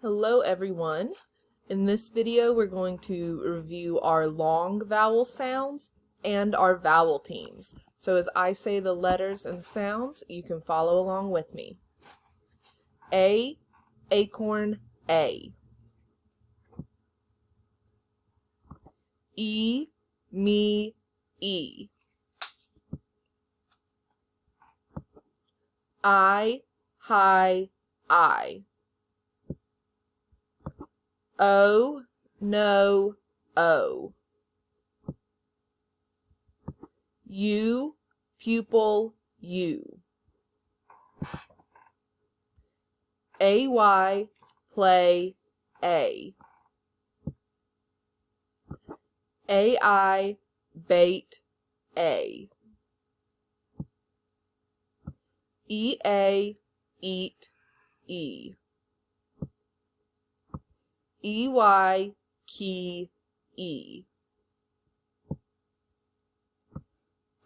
Hello everyone. In this video we're going to review our long vowel sounds and our vowel teams. So as I say the letters and sounds, you can follow along with me. A, acorn, A. E, me, E. I, hi, I. O, no, O. U, pupil, U. AY, play, A. AI, bait, A. EA, eat, E. EY, key, E.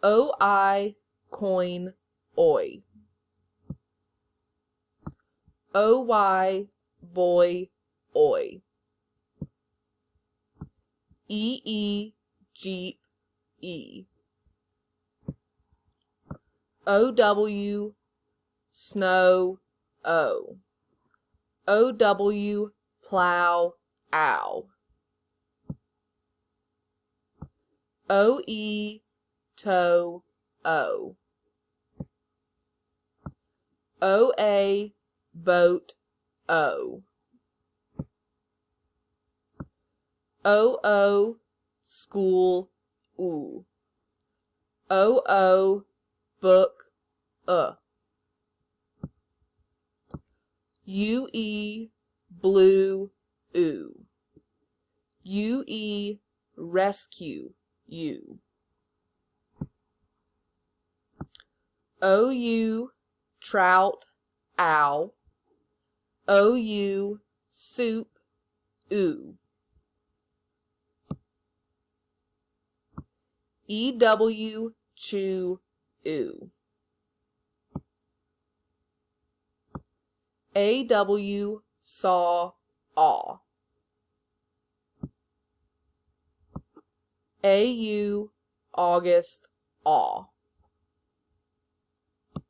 OI, coin, Oi. OY, boy, Oi. EE, jeep, E. OW, snow, O. OW, plow, ow. OE, toe, O. OA, boat, O. OO, school, oo. OO, book, UE, blue, oo. UE, rescue, U. OU, trout, ow. OU, soup, oo. EW, chew, oo. AW, saw, aw. AU, August, aw.